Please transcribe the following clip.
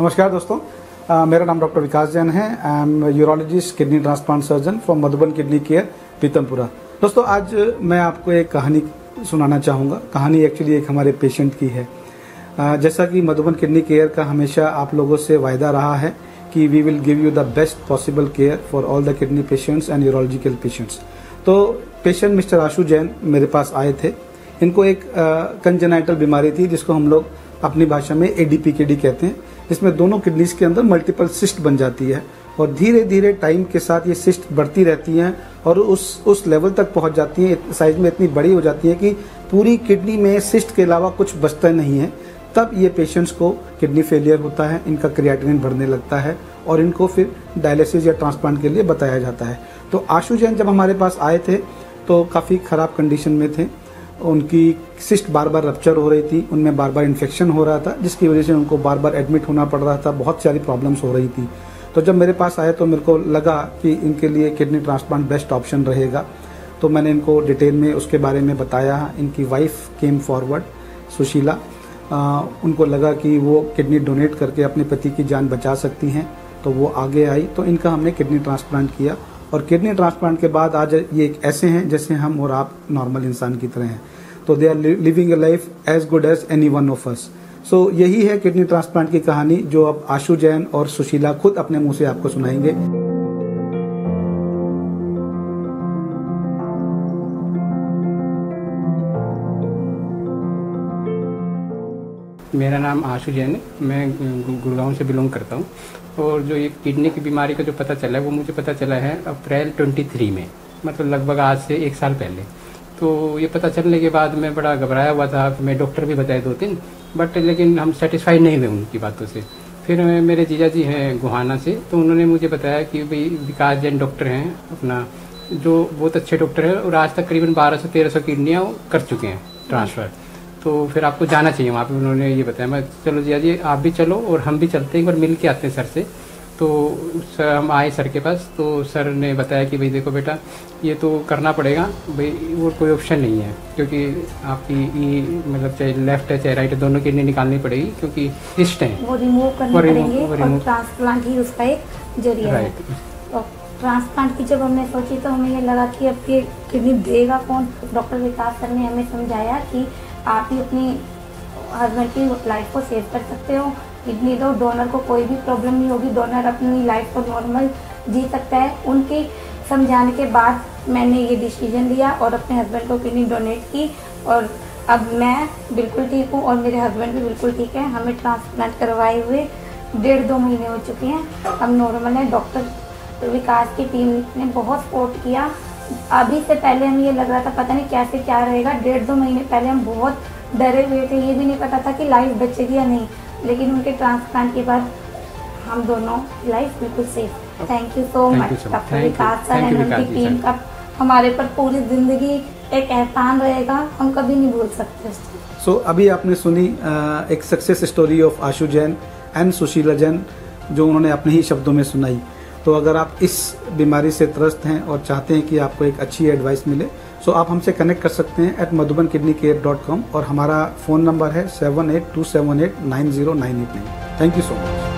नमस्कार दोस्तों, मेरा नाम डॉक्टर विकास जैन है। I am urologist, kidney transplant surgeon from Madhuban kidney care, Pitampura. दोस्तों, आज मैं आपको एक कहानी सुनाना चाहूँगा। कहानी एक्चुअली एक हमारे पेशेंट की है। जैसा कि मधुबन किडनी केयर का हमेशा आप लोगों से वायदा रहा है कि we will give you the best possible care for all the kidney patients and urological patients. तो पेशेंट मिस्टर आशु जैन मेरे पास आए थे। इनको एक कंजेनाइटल बीमारी थी जिसको हम लोग अपनी भाषा में ADPKD कहते हैं, जिसमें दोनों किडनीज के अंदर मल्टीपल सिस्ट बन जाती है और धीरे धीरे टाइम के साथ ये सिस्ट बढ़ती रहती हैं और उस लेवल तक पहुंच जाती हैं, साइज में इतनी बड़ी हो जाती है कि पूरी किडनी में सिस्ट के अलावा कुछ बचता नहीं है। तब ये पेशेंट्स को किडनी फेलियर होता है, इनका क्रिएटिनिन बढ़ने लगता है और इनको फिर डायलिसिस या ट्रांसप्लांट के लिए बताया जाता है। तो आशु जैन जब हमारे पास आए थे तो काफ़ी ख़राब कंडीशन में थे। उनकी सिस्ट बार बार रप्चर हो रही थी, उनमें बार बार इन्फेक्शन हो रहा था, जिसकी वजह से उनको बार बार एडमिट होना पड़ रहा था। बहुत सारी प्रॉब्लम्स हो रही थी। तो जब मेरे पास आए तो मेरे को लगा कि इनके लिए किडनी ट्रांसप्लांट बेस्ट ऑप्शन रहेगा। तो मैंने इनको डिटेल में उसके बारे में बताया। इनकी वाइफ केम फॉरवर्ड, सुशीला। उनको लगा कि वो किडनी डोनेट करके अपने पति की जान बचा सकती हैं, तो वो आगे आई। तो इनका हमने किडनी ट्रांसप्लांट किया और किडनी ट्रांसप्लांट के बाद आज ये ऐसे हैं जैसे हम और आप नॉर्मल इंसान की तरह हैं। तो they are living a life as good as any one of us. So यही है किडनी ट्रांसप्लांट की कहानी, जो अब आशु जैन और सुशीला खुद अपने मुंह से आपको सुनाएंगे। मेरा नाम आशु जैन है। मैं गुड़गांव से बिलोंग करता हूँ। और जो ये किडनी की बीमारी का जो पता चला है वो मुझे पता चला है अप्रैल 23 में, मतलब लगभग आज से 1 साल पहले। तो ये पता चलने के बाद मैं बड़ा घबराया हुआ था। मैं डॉक्टर भी बताए 2-3, बट लेकिन हम सेटिस्फाइड नहीं हुए उनकी बातों से। फिर मेरे जीजा जी हैं गुहाना से, तो उन्होंने मुझे बताया कि भाई विकास जैन डॉक्टर हैं अपना, जो बहुत अच्छे डॉक्टर हैं और आज तक करीबन 1200 से 1300 किडनियाँ कर चुके हैं ट्रांसफ़र। तो फिर आपको जाना चाहिए वहाँ पे। उन्होंने ये बताया। मैं चलो जीजा जी आप भी चलो और हम भी चलते हैं, एक बार मिल के आते हैं सर से। तो सर हम आए सर के पास, तो सर ने बताया कि भाई देखो बेटा, ये तो करना पड़ेगा भाई, और कोई ऑप्शन नहीं है, क्योंकि आपकी मतलब चाहे लेफ्ट है चाहे राइट है, दोनों किडनी निकालनी पड़ेगी क्योंकि सिस्ट है, वो रिमूव करनी पड़ेंगे और ट्रांसप्लांट ही उसका एक जरिया है। और ट्रांसप्लांट की जब हमने सोची तो हमें ये लगा कि अब ये किडनी देगा कौन। डॉक्टर विकास सर ने हमें समझाया कि आप ही अपनी हस्बैंड की लाइफ को सेव कर सकते हो। किडनी दो, डोनर को कोई भी प्रॉब्लम नहीं होगी, डोनर अपनी लाइफ को नॉर्मल जी सकता है। उनके समझाने के बाद मैंने ये डिसीजन लिया और अपने हस्बैंड को किडनी डोनेट की और अब मैं बिल्कुल ठीक हूँ और मेरे हस्बैंड भी बिल्कुल ठीक है। हमें ट्रांसप्लांट करवाए हुए 1.5-2 महीने हो चुके हैं, अब नॉर्मल है। डॉक्टर विकास की टीम ने बहुत सपोर्ट किया। अभी से पहले हमें ये लग रहा था पता नहीं कैसे क्या रहेगा। 1.5-2 महीने पहले हम बहुत डरे हुए थे, ये भी नहीं पता था कि लाइफ बचेगी या नहीं, लेकिन उनके ट्रांसप्लांट के बाद हम दोनों लाइफ बिल्कुल safe. Thank you so much doctor Vikas sir and उनकी टीम का। हमारे पर पूरी जिंदगी एक एहसान रहेगा, हम कभी नहीं भूल सकते। सो अभी आपने सुनी एक success story of Ashu Jain and Sushila Jain, जो उन्होंने अपने ही शब्दों में सुनाई। तो अगर आप इस बीमारी से त्रस्त हैं और चाहते हैं कि आपको एक अच्छी एडवाइस मिले, सो आप हमसे कनेक्ट कर सकते हैं @madhubankidneycare.com और हमारा फ़ोन नंबर है 7827890989। Thank you so much.